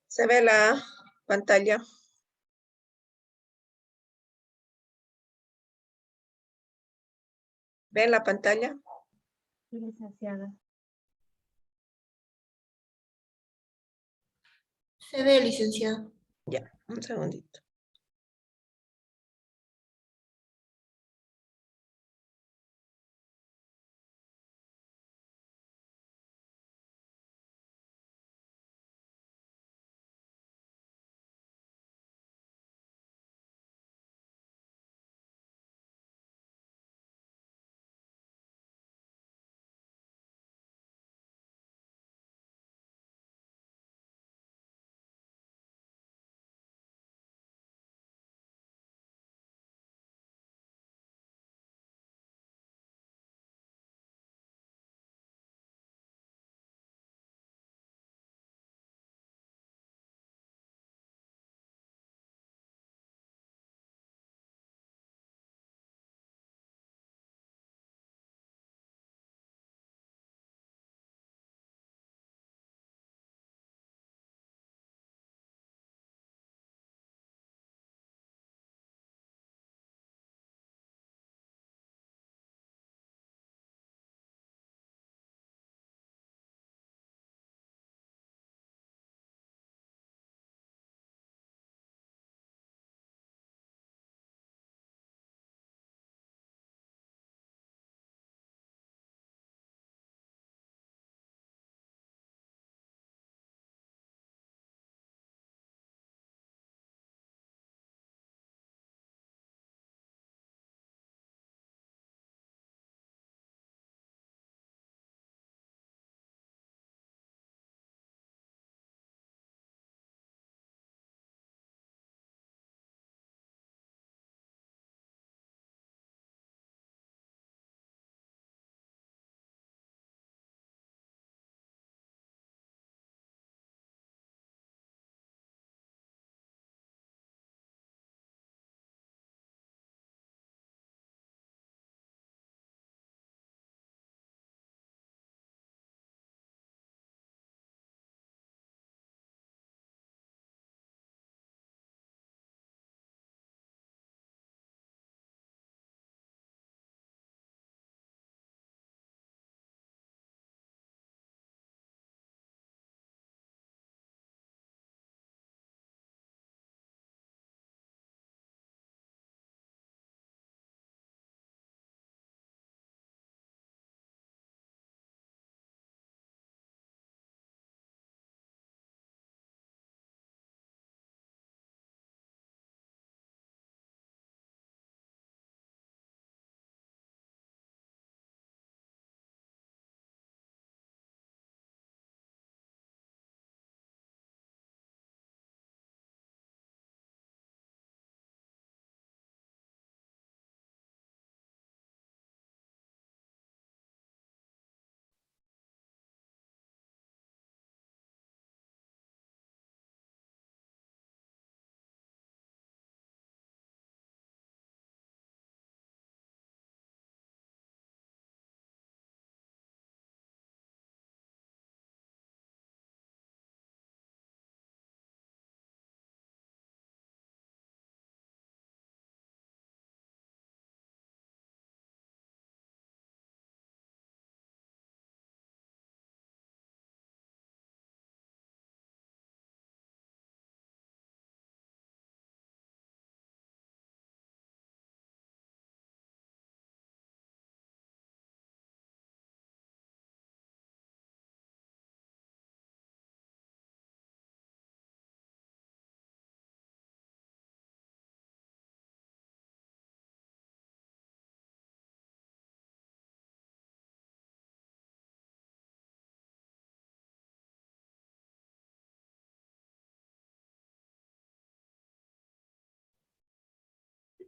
Se ve la pantalla. ¿Ven la pantalla? Sí, licenciada. Se ve, licenciada. Ya, un segundito.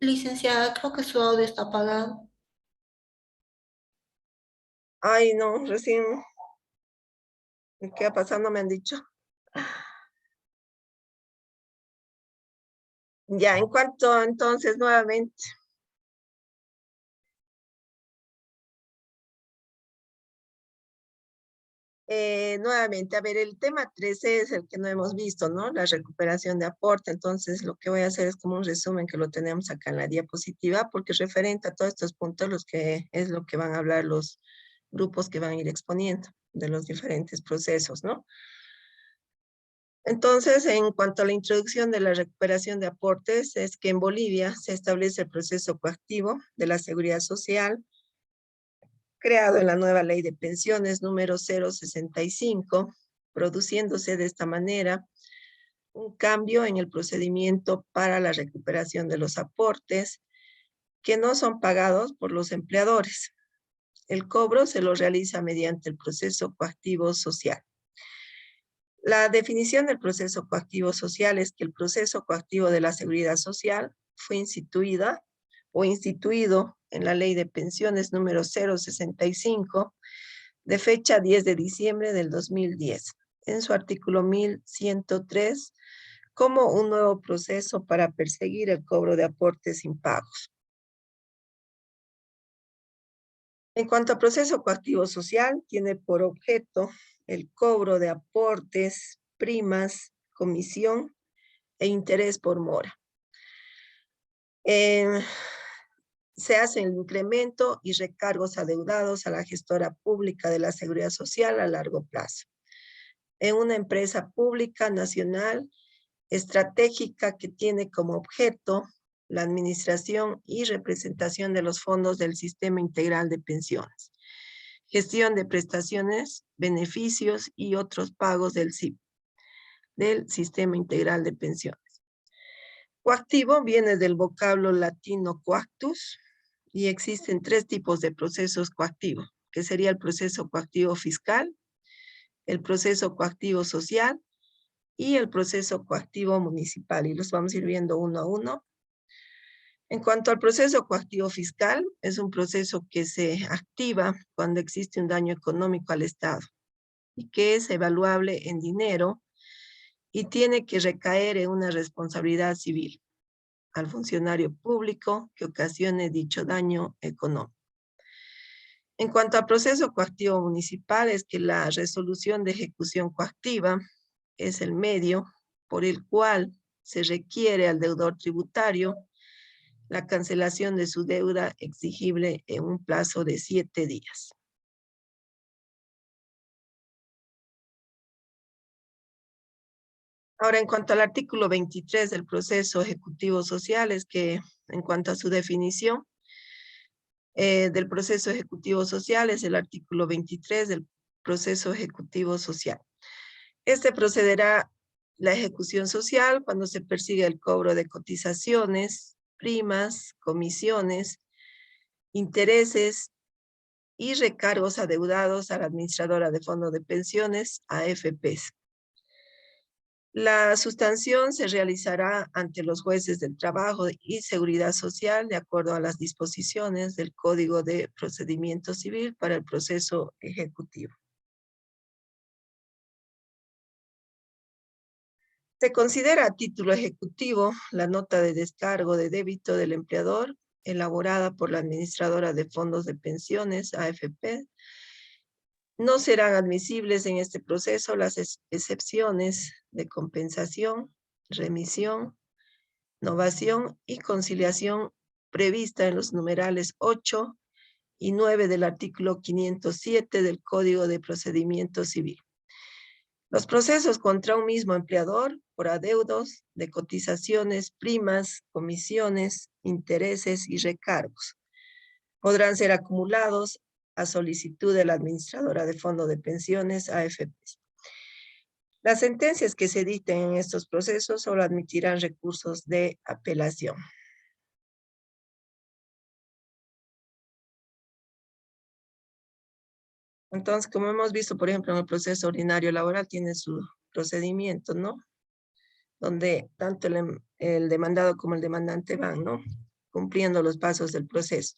Licenciada, creo que su audio está apagado. Ay, no, recién. ¿Qué ha pasado? No me han dicho. Ya, en cuanto entonces nuevamente. Nuevamente, a ver, el tema 13 es el que no hemos visto, ¿no? La recuperación de aporte. Entonces, lo que voy a hacer es como un resumen que lo tenemos acá en la diapositiva, porque es referente a todos estos puntos, los que es lo que van a hablar los grupos que van a ir exponiendo de los diferentes procesos, ¿no? Entonces, en cuanto a la introducción de la recuperación de aportes, es que en Bolivia se establece el proceso coactivo de la seguridad social, creado en la nueva ley de pensiones número 065, produciéndose de esta manera un cambio en el procedimiento para la recuperación de los aportes que no son pagados por los empleadores. El cobro se lo realiza mediante el proceso coactivo social. La definición del proceso coactivo social es que el proceso coactivo de la seguridad social fue instituida o instituido en la ley de pensiones número 065 de fecha 10 de diciembre del 2010, en su artículo 1103, como un nuevo proceso para perseguir el cobro de aportes impagos. En cuanto a proceso coactivo social, tiene por objeto el cobro de aportes, primas, comisión e interés por mora. Se hace el incremento y recargos adeudados a la gestora pública de la seguridad social a largo plazo, en una empresa pública nacional estratégica que tiene como objeto la administración y representación de los fondos del Sistema Integral de Pensiones, gestión de prestaciones, beneficios y otros pagos del SIP, del Sistema Integral de Pensiones. Coactivo viene del vocablo latino coactus y existen tres tipos de procesos coactivos, que sería el proceso coactivo fiscal, el proceso coactivo social y el proceso coactivo municipal, y los vamos a ir viendo uno a uno. En cuanto al proceso coactivo fiscal, es un proceso que se activa cuando existe un daño económico al Estado y que es evaluable en dinero y tiene que recaer en una responsabilidad civil al funcionario público que ocasione dicho daño económico. En cuanto al proceso coactivo municipal, es que la resolución de ejecución coactiva es el medio por el cual se requiere al deudor tributario la cancelación de su deuda exigible en un plazo de 7 días. Ahora, en cuanto al artículo 23 del proceso ejecutivo social, es que en cuanto a su definición del proceso ejecutivo social, es el artículo 23 del proceso ejecutivo social. Este procederá la ejecución social cuando se persigue el cobro de cotizaciones, primas, comisiones, intereses y recargos adeudados a la administradora de fondos de pensiones, AFPs. La sustanción se realizará ante los jueces del trabajo y seguridad social de acuerdo a las disposiciones del Código de Procedimiento Civil para el proceso ejecutivo. Se considera a título ejecutivo la nota de descargo de débito del empleador elaborada por la administradora de fondos de pensiones, AFP. No serán admisibles en este proceso las excepciones de compensación, remisión, novación y conciliación prevista en los numerales 8 y 9 del artículo 507 del Código de Procedimiento Civil. Los procesos contra un mismo empleador por adeudos de cotizaciones, primas, comisiones, intereses y recargos podrán ser acumulados a solicitud de la administradora de fondo de pensiones, AFP. Las sentencias que se dicten en estos procesos solo admitirán recursos de apelación. Entonces, como hemos visto, por ejemplo, en el proceso ordinario laboral tiene su procedimiento, ¿no? Donde tanto el demandado como el demandante van, ¿no? Cumpliendo los pasos del proceso.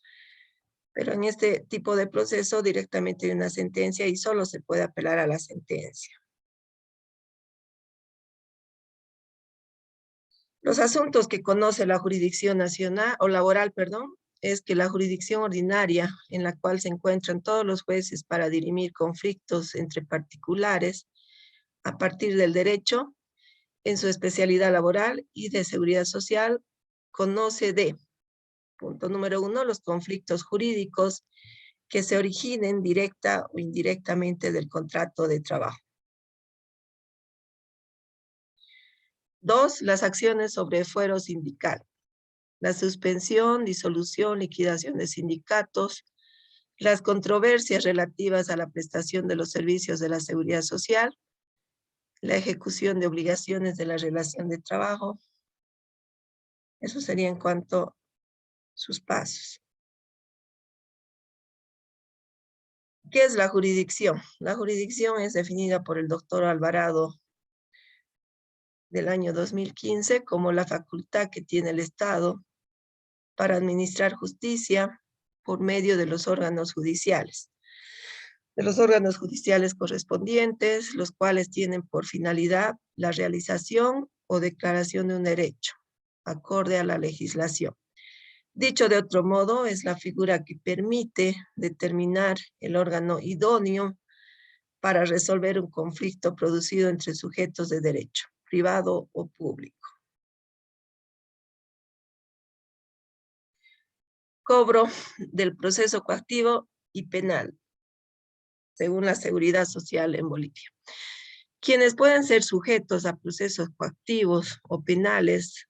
Pero en este tipo de proceso directamente hay una sentencia y solo se puede apelar a la sentencia. Los asuntos que conoce la jurisdicción nacional o laboral, perdón, es que la jurisdicción ordinaria en la cual se encuentran todos los jueces para dirimir conflictos entre particulares a partir del derecho en su especialidad laboral y de seguridad social, conoce de, punto número 1, los conflictos jurídicos que se originen directa o indirectamente del contrato de trabajo. 2, las acciones sobre fuero sindical. La suspensión, disolución, liquidación de sindicatos, las controversias relativas a la prestación de los servicios de la seguridad social, la ejecución de obligaciones de la relación de trabajo. Eso sería en cuanto a sus pasos. ¿Qué es la jurisdicción? La jurisdicción es definida por el doctor Alvarado del año 2015 como la facultad que tiene el Estado para administrar justicia por medio de los órganos judiciales. De los órganos judiciales correspondientes, los cuales tienen por finalidad la realización o declaración de un derecho, acorde a la legislación. Dicho de otro modo, es la figura que permite determinar el órgano idóneo para resolver un conflicto producido entre sujetos de derecho, privado o público. Cobro del proceso coactivo y penal, según la Seguridad Social en Bolivia. Quienes pueden ser sujetos a procesos coactivos o penales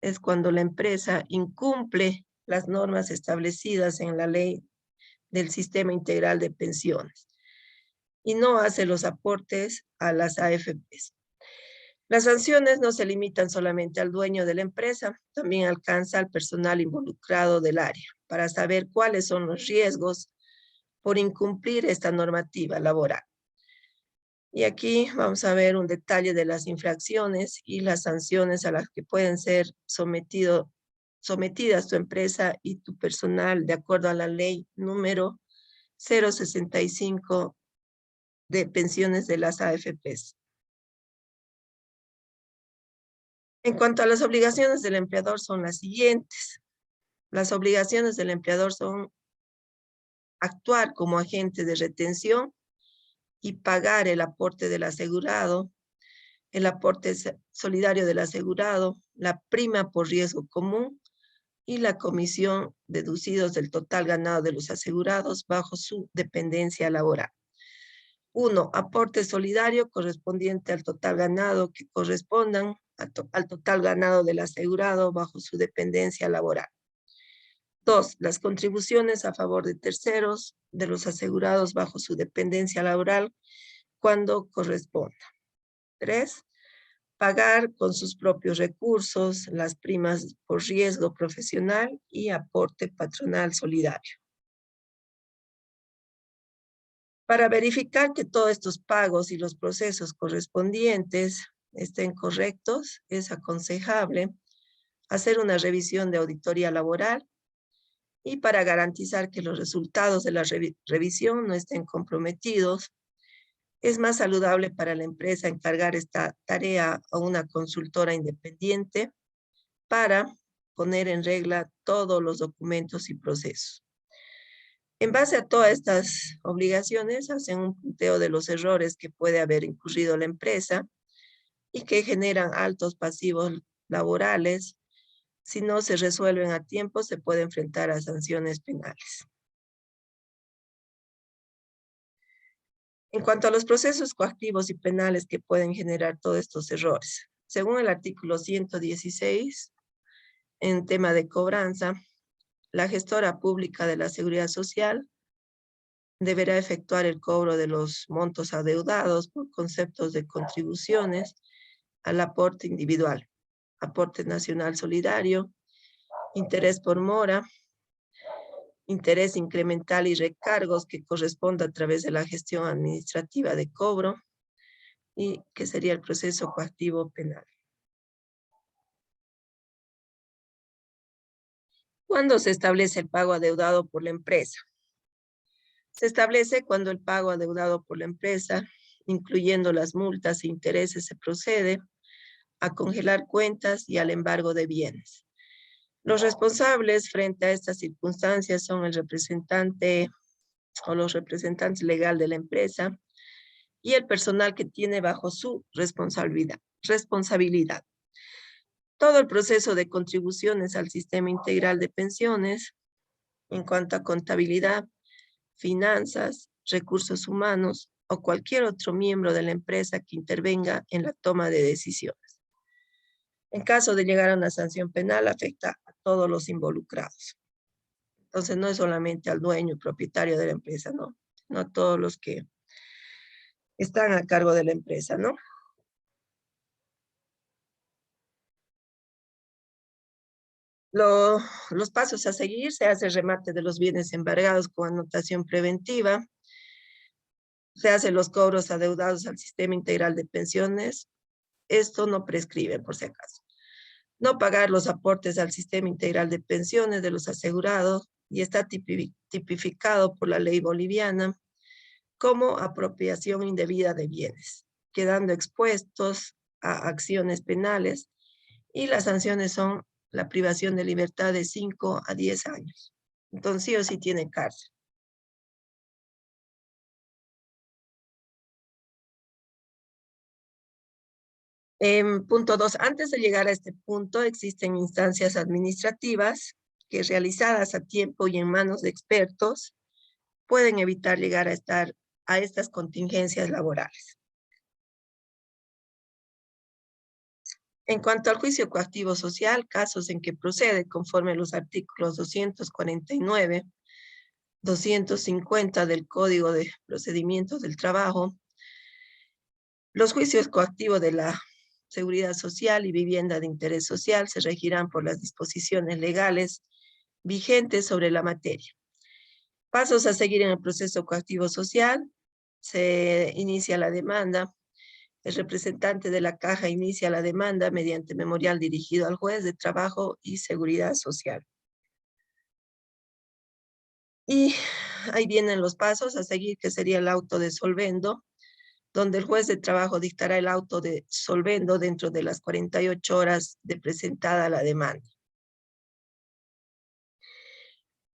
es cuando la empresa incumple las normas establecidas en la ley del Sistema Integral de Pensiones y no hace los aportes a las AFPs. Las sanciones no se limitan solamente al dueño de la empresa, también alcanza al personal involucrado del área para saber cuáles son los riesgos por incumplir esta normativa laboral. Y aquí vamos a ver un detalle de las infracciones y las sanciones a las que pueden ser sometidas tu empresa y tu personal de acuerdo a la ley número 065 de pensiones de las AFPs. En cuanto a las obligaciones del empleador son las siguientes. Las obligaciones del empleador son actuar como agente de retención y pagar el aporte del asegurado, el aporte solidario del asegurado, la prima por riesgo común y la comisión deducidos del total ganado de los asegurados bajo su dependencia laboral. 1. Aporte solidario correspondiente al total ganado que correspondan al total ganado del asegurado bajo su dependencia laboral. 2. Las contribuciones a favor de terceros de los asegurados bajo su dependencia laboral cuando corresponda. 3. Pagar con sus propios recursos las primas por riesgo profesional y aporte patronal solidario. Para verificar que todos estos pagos y los procesos correspondientes estén correctos, es aconsejable hacer una revisión de auditoría laboral y para garantizar que los resultados de la revisión no estén comprometidos, es más saludable para la empresa encargar esta tarea a una consultora independiente para poner en regla todos los documentos y procesos. En base a todas estas obligaciones, hacen un punteo de los errores que puede haber incurrido la empresa y que generan altos pasivos laborales. Si no se resuelven a tiempo, se puede enfrentar a sanciones penales. En cuanto a los procesos coactivos y penales que pueden generar todos estos errores, según el artículo 116, en tema de cobranza, la gestora pública de la Seguridad Social deberá efectuar el cobro de los montos adeudados por conceptos de contribuciones al aporte individual, aporte nacional solidario, interés por mora, interés incremental y recargos que corresponda a través de la gestión administrativa de cobro y que sería el proceso coactivo penal. ¿Cuándo se establece el pago adeudado por la empresa? Se establece cuando el pago adeudado por la empresa, incluyendo las multas e intereses, se procede a congelar cuentas y al embargo de bienes. Los responsables frente a estas circunstancias son el representante o los representantes legal de la empresa y el personal que tiene bajo su responsabilidad. Todo el proceso de contribuciones al sistema integral de pensiones en cuanto a contabilidad, finanzas, recursos humanos o cualquier otro miembro de la empresa que intervenga en la toma de decisiones. En caso de llegar a una sanción penal, afecta a todos los involucrados. Entonces, no es solamente al dueño, propietario de la empresa, no a todos los que están a cargo de la empresa, ¿no? Los pasos a seguir: se hace el remate de los bienes embargados con anotación preventiva, se hacen los cobros adeudados al sistema integral de pensiones. Esto no prescribe, por si acaso. No pagar los aportes al sistema integral de pensiones de los asegurados y está tipificado por la ley boliviana como apropiación indebida de bienes, quedando expuestos a acciones penales, y las sanciones son la privación de libertad de 5 a 10 años. Entonces, sí o sí tiene cárcel. Punto 2. Antes de llegar a este punto, existen instancias administrativas que, realizadas a tiempo y en manos de expertos, pueden evitar llegar a estas contingencias laborales. En cuanto al juicio coactivo social, casos en que procede conforme a los artículos 249, 250 del Código de Procedimientos del Trabajo, los juicios coactivos de la Seguridad Social y Vivienda de Interés Social se regirán por las disposiciones legales vigentes sobre la materia. Pasos a seguir en el proceso coactivo social: se inicia la demanda. El representante de la caja inicia la demanda mediante memorial dirigido al juez de trabajo y seguridad social. Y ahí vienen los pasos a seguir, que sería el auto de solvendo, donde el juez de trabajo dictará el auto de solvendo dentro de las 48 horas de presentada la demanda.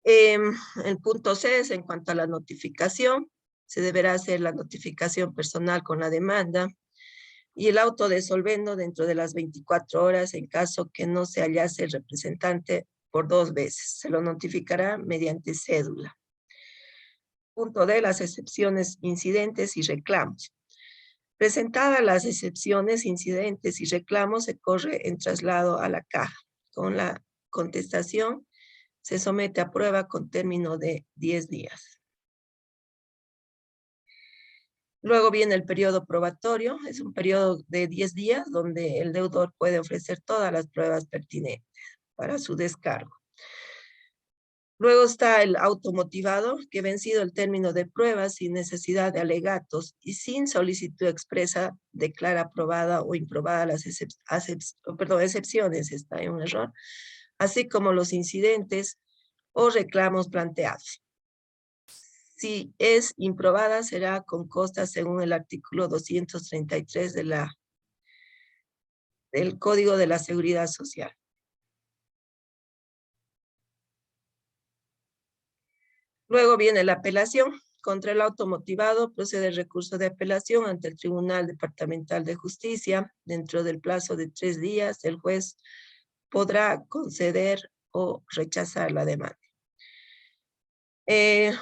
El punto C es en cuanto a la notificación. Se deberá hacer la notificación personal con la demanda y el auto de solvendo dentro de las 24 horas en caso que no se hallase el representante por 2 veces. Se lo notificará mediante cédula. Punto D, las excepciones, incidentes y reclamos. Presentadas las excepciones, incidentes y reclamos, se corre en traslado a la caja. Con la contestación se somete a prueba con término de 10 días. Luego viene el periodo probatorio. Es un periodo de 10 días donde el deudor puede ofrecer todas las pruebas pertinentes para su descargo. Luego está el automotivado, que, vencido el término de pruebas sin necesidad de alegatos y sin solicitud expresa, declara aprobada o improbada las excepciones, está en un error, así como los incidentes o reclamos planteados. Si es improbada, será con costas según el artículo 233 del Código de la Seguridad Social. Luego viene la apelación. Contra el automotivado procede el recurso de apelación ante el Tribunal Departamental de Justicia. Dentro del plazo de 3 días, el juez podrá conceder o rechazar la demanda.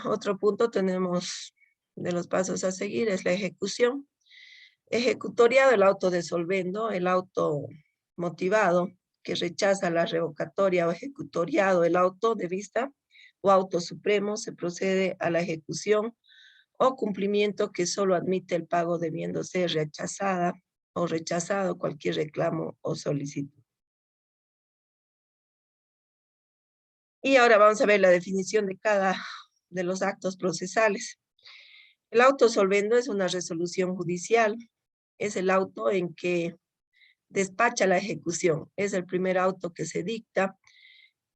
Otro punto tenemos de los pasos a seguir es la ejecución. Ejecutoriado el auto de solvendo, el auto motivado que rechaza la revocatoria, o ejecutoriado el auto de vista o auto supremo, se procede a la ejecución o cumplimiento que solo admite el pago debiendo ser rechazada o rechazado cualquier reclamo o solicitud. Y ahora vamos a ver la definición de cada de los actos procesales. El auto solvendo es una resolución judicial. Es el auto en que despacha la ejecución. Es el primer auto que se dicta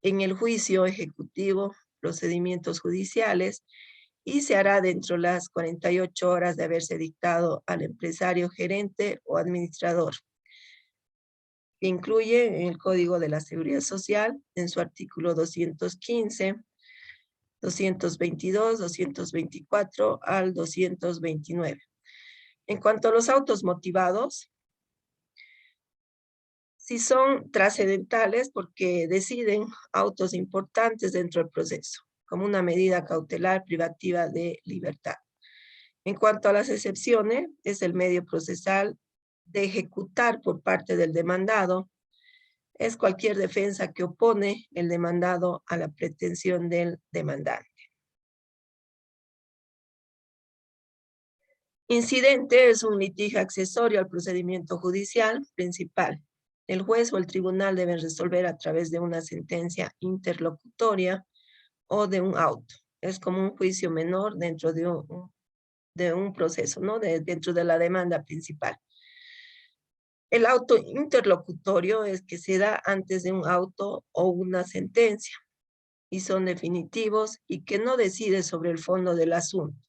en el juicio ejecutivo, procedimientos judiciales, y se hará dentro de las 48 horas de haberse dictado al empresario, gerente o administrador. que incluye en el Código de la Seguridad Social, en su artículo 215, 222, 224 al 229. En cuanto a los autos motivados, si son trascendentales porque deciden autos importantes dentro del proceso, como una medida cautelar privativa de libertad. En cuanto a las excepciones, es el medio procesal de ejecutar por parte del demandado, es cualquier defensa que opone el demandado a la pretensión del demandante. Incidente es un litigio accesorio al procedimiento judicial principal. El juez o el tribunal deben resolver a través de una sentencia interlocutoria o de un auto. Es como un juicio menor dentro de un proceso, ¿no? Dentro de la demanda principal. El auto interlocutorio es que se da antes de un auto o una sentencia y son definitivos y que no decide sobre el fondo del asunto,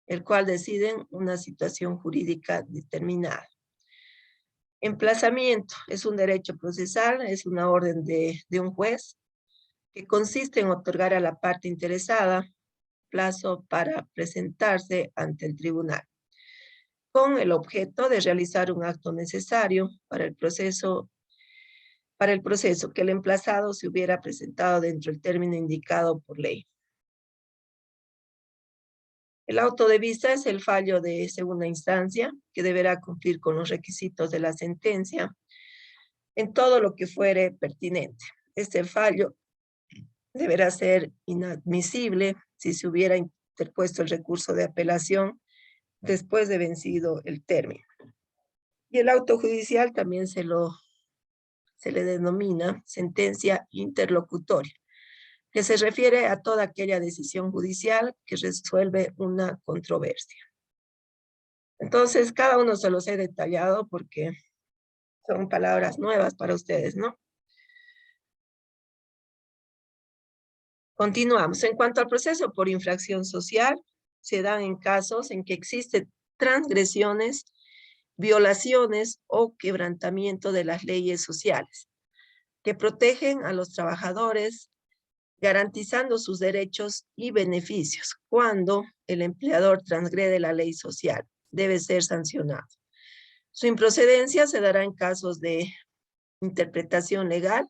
el cual deciden una situación jurídica determinada. Emplazamiento es un derecho procesal, es una orden de un juez que consiste en otorgar a la parte interesada plazo para presentarse ante el tribunal, con el objeto de realizar un acto necesario para el proceso que el emplazado se hubiera presentado dentro del término indicado por ley. El auto de vista es el fallo de segunda instancia que deberá cumplir con los requisitos de la sentencia en todo lo que fuere pertinente. Este fallo deberá ser inadmisible si se hubiera interpuesto el recurso de apelación después de vencido el término. Y el auto judicial también se le denomina sentencia interlocutoria, que se refiere a toda aquella decisión judicial que resuelve una controversia. Entonces, cada uno se los he detallado porque son palabras nuevas para ustedes, ¿no? Continuamos. En cuanto al proceso por infracción social, se dan en casos en que existen transgresiones, violaciones o quebrantamiento de las leyes sociales que protegen a los trabajadores, garantizando sus derechos y beneficios. Cuando el empleador transgrede la ley social, debe ser sancionado. Su improcedencia se dará en casos de interpretación legal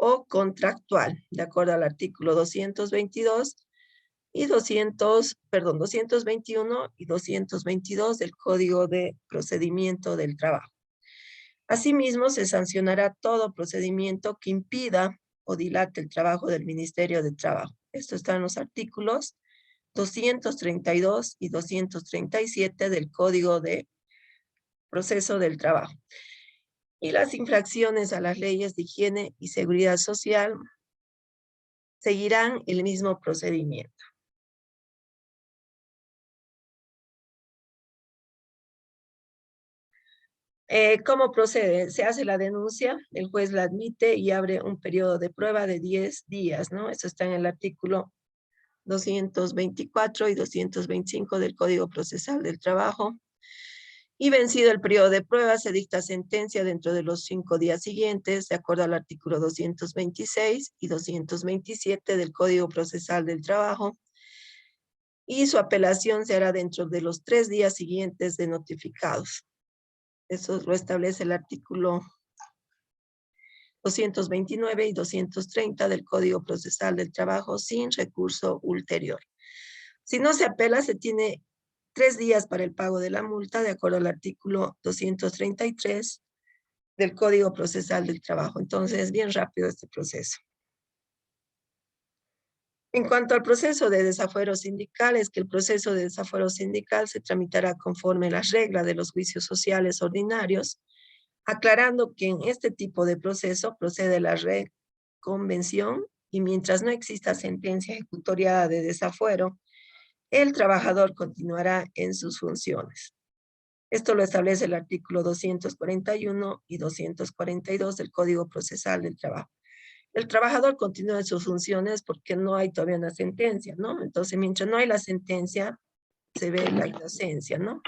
o contractual, de acuerdo al artículo 222 y 221 y 222 del Código de Procedimiento del Trabajo. Asimismo, se sancionará todo procedimiento que impida o dilate el trabajo del Ministerio de Trabajo. Esto está en los artículos 232 y 237 del Código de Proceso del Trabajo. Y las infracciones a las leyes de higiene y seguridad social seguirán el mismo procedimiento. ¿Cómo procede? Se hace la denuncia, el juez la admite y abre un periodo de prueba de 10 días, ¿no? Eso está en el artículo 224 y 225 del Código Procesal del Trabajo. Y vencido el periodo de prueba, se dicta sentencia dentro de los 5 días siguientes, de acuerdo al artículo 226 y 227 del Código Procesal del Trabajo. Y su apelación se hará dentro de los 3 días siguientes de notificados. Eso lo establece el artículo 229 y 230 del Código Procesal del Trabajo sin recurso ulterior. Si no se apela, se tiene 3 días para el pago de la multa, de acuerdo al artículo 233 del Código Procesal del Trabajo. Entonces, es bien rápido este proceso. En cuanto al proceso de desafuero sindical, es que el proceso de desafuero sindical se tramitará conforme las reglas de los juicios sociales ordinarios, aclarando que en este tipo de proceso procede la reconvención y mientras no exista sentencia ejecutoriada de desafuero, el trabajador continuará en sus funciones. Esto lo establece el artículo 241 y 242 del Código Procesal del Trabajo. El trabajador continúa en sus funciones porque no hay todavía una sentencia, ¿no? Entonces, mientras no hay la sentencia, se ve la inocencia, ¿no?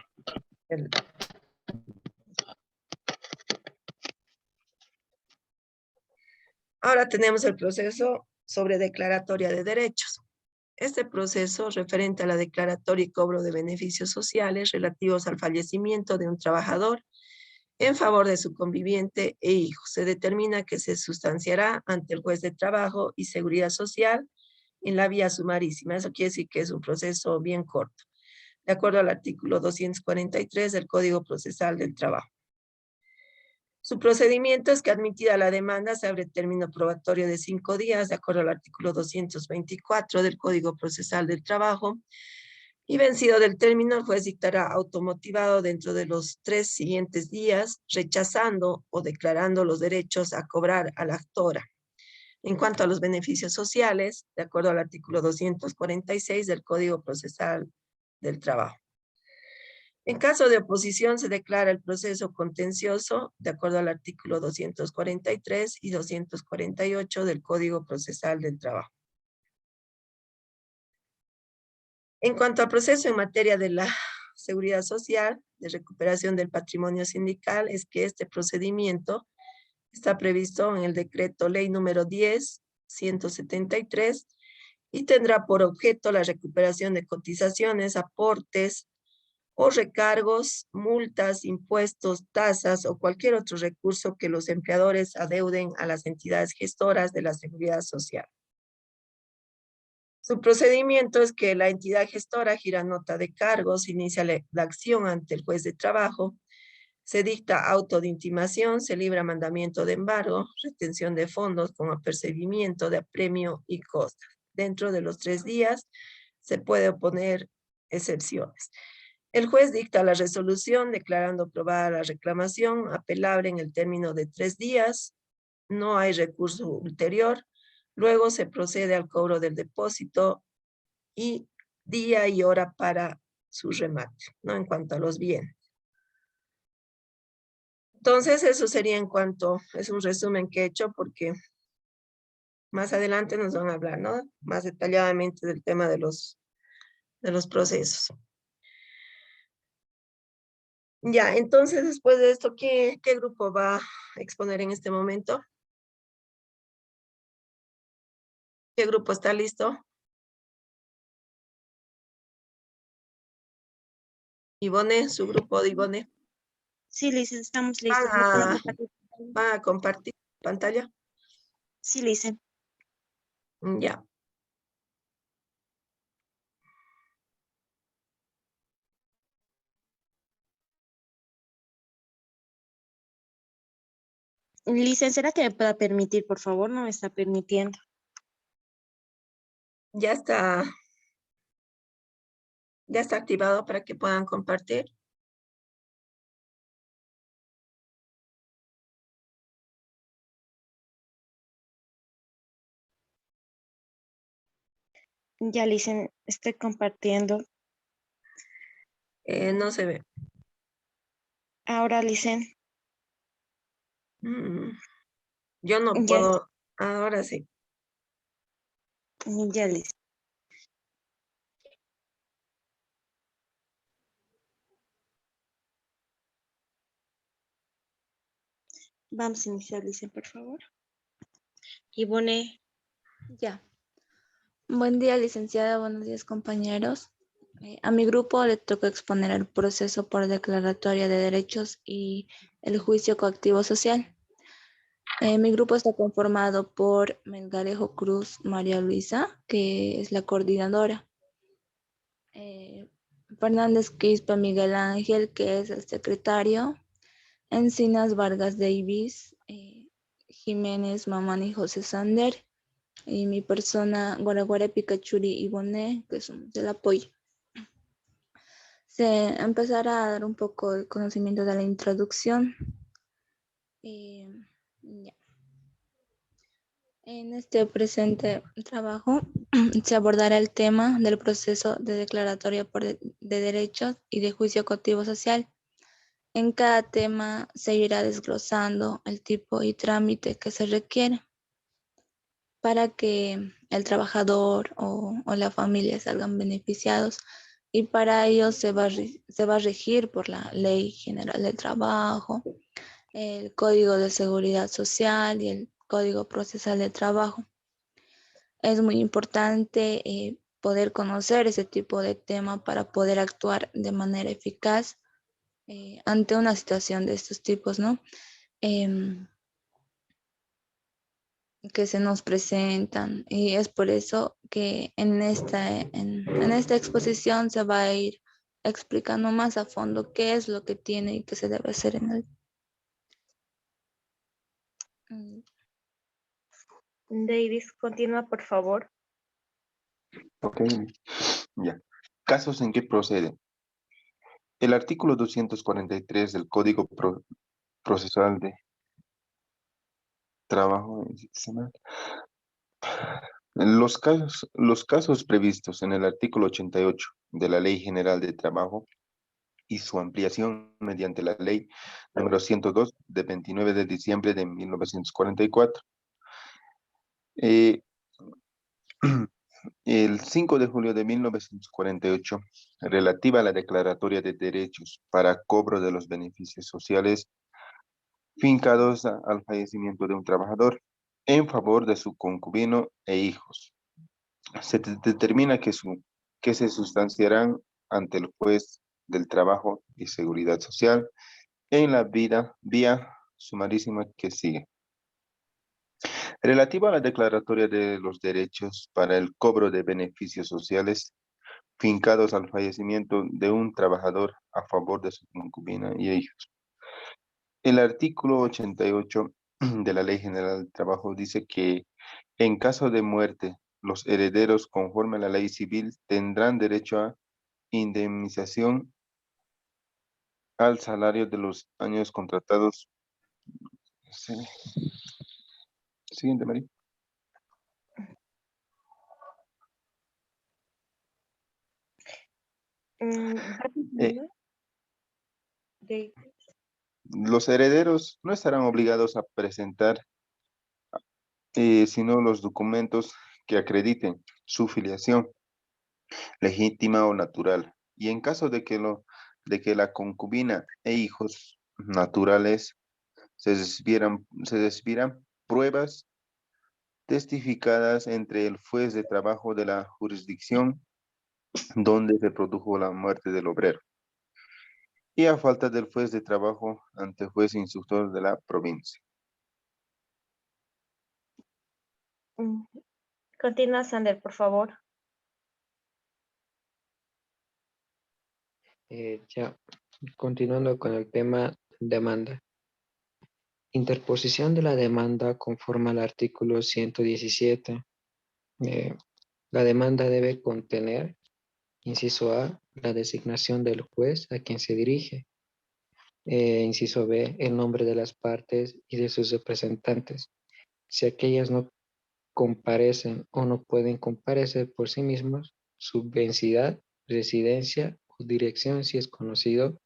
Ahora tenemos el proceso sobre declaratoria de derechos. Este proceso referente a la declaratoria y cobro de beneficios sociales relativos al fallecimiento de un trabajador en favor de su conviviente e hijo. Se determina que se sustanciará ante el juez de trabajo y seguridad social en la vía sumarísima. Eso quiere decir que es un proceso bien corto, de acuerdo al artículo 243 del Código Procesal del Trabajo. Su procedimiento es que admitida la demanda se abre término probatorio de 5 días, de acuerdo al artículo 224 del Código Procesal del Trabajo, y vencido del término, el juez dictará automotivado dentro de los 3 siguientes días, rechazando o declarando los derechos a cobrar a la actora. En cuanto a los beneficios sociales, de acuerdo al artículo 246 del Código Procesal del Trabajo. En caso de oposición, se declara el proceso contencioso de acuerdo al artículo 243 y 248 del Código Procesal del Trabajo. En cuanto al proceso en materia de la seguridad social, de recuperación del patrimonio sindical, es que este procedimiento está previsto en el decreto ley número 10.173 y tendrá por objeto la recuperación de cotizaciones, aportes, o recargos, multas, impuestos, tasas o cualquier otro recurso que los empleadores adeuden a las entidades gestoras de la seguridad social. Su procedimiento es que la entidad gestora gira nota de cargos, inicia la acción ante el juez de trabajo, se dicta auto de intimación, se libra mandamiento de embargo, retención de fondos con apercibimiento de apremio y costas. Dentro de los 3 días se puede oponer excepciones. El juez dicta la resolución declarando aprobada la reclamación, apelable en el término de 3 días, no hay recurso ulterior, luego se procede al cobro del depósito y día y hora para su remate, ¿no? En cuanto a los bienes. Entonces, eso sería en cuanto, es un resumen que he hecho porque más adelante nos van a hablar, ¿no? Más detalladamente del tema de los procesos. Ya, entonces después de esto, ¿qué grupo va a exponer en este momento? ¿Qué grupo está listo? Ivone, su grupo de Ivone. Sí, Lice, estamos ¿Van listos. ¿Me pueden a, compartir? van a compartir pantalla? Sí, Lice. Ya. Licenciada, que me pueda permitir, por favor, no me está permitiendo. Ya está activado para que puedan compartir. Ya, Lice, estoy compartiendo. No se ve. Ahora, Lice, Mm, Yo no ya, puedo. Ahora sí. ya, Lice. Vamos a iniciar, Lice, por favor. Ivone, Ya. Buen día, licenciada. Buenos días, compañeros. A mi grupo le toca exponer el proceso por declaratoria de derechos y el juicio coactivo social. Mi grupo está conformado por Melgarejo Cruz María Luisa, que es la coordinadora. Fernández Quispe Miguel Ángel, que es el secretario. Encinas Vargas Davis, Jiménez Mamani José Sander, y mi persona Guaraguare Picachuri Ivone, que somos del apoyo. Se empezará a dar un poco de conocimiento de la introducción. Ya. En este presente trabajo se abordará el tema del proceso de declaratoria de derechos y de juicio coactivo social. En cada tema se irá desglosando el tipo y trámite que se requiere para que el trabajador o la familia salgan beneficiados, y para ello se va a regir por la Ley General del Trabajo, el Código de Seguridad Social y el Código Procesal del Trabajo. Es muy importante poder conocer ese tipo de tema para poder actuar de manera eficaz ante una situación de estos tipos, ¿no? Que se nos presentan, y es por eso que en esta exposición se va a ir explicando más a fondo qué es lo que tiene y qué se debe hacer en el. Davis, continúa, por favor. Ok, ya. Casos en que procede. El artículo 243 del Código Procesal de Trabajo Institucional. Los casos previstos en el artículo 88 de la Ley General de Trabajo y su ampliación mediante la Ley número 102 de 29 de diciembre de 1944. El 5 de julio de 1948, relativa a la Declaratoria de Derechos para cobro de los beneficios sociales fincados al fallecimiento de un trabajador en favor de su concubino e hijos. Se determina que se sustanciarán ante el juez del Trabajo y Seguridad Social en la vía sumarísima que sigue. Relativa a la declaratoria de los derechos para el cobro de beneficios sociales fincados al fallecimiento de un trabajador a favor de su concubina y hijos. El artículo 88 de la Ley General del Trabajo dice que en caso de muerte, los herederos conforme a la ley civil tendrán derecho a indemnización al salario de los años contratados. Sí. Siguiente, María. Eh, Davis. los herederos no estarán obligados a presentar sino los documentos que acrediten su filiación legítima o natural. Y en caso de que la concubina e hijos naturales se recibieran pruebas testificadas entre el juez de trabajo de la jurisdicción donde se produjo la muerte del obrero y a falta del juez de trabajo ante el juez instructor de la provincia. Continúa, Sander, por favor. Ya, continuando con el tema demanda. Interposición de la demanda conforme al artículo 117. La demanda debe contener, inciso A, la designación del juez a quien se dirige. Inciso B, el nombre de las partes y de sus representantes. Si aquellas no comparecen o no pueden comparecer por sí mismos, su densidad, residencia o dirección si es conocido,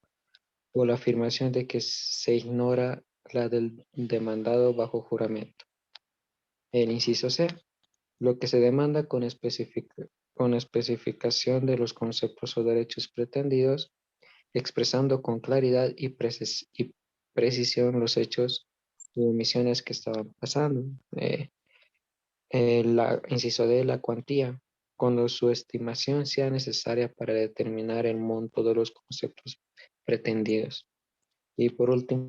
o la afirmación de que se ignora la del demandado bajo juramento. El inciso C, lo que se demanda con especificación de los conceptos o derechos pretendidos, expresando con claridad y precisión los hechos u omisiones que estaban pasando. La inciso D, la cuantía, cuando su estimación sea necesaria para determinar el monto de los conceptos pretendidos. Y por último,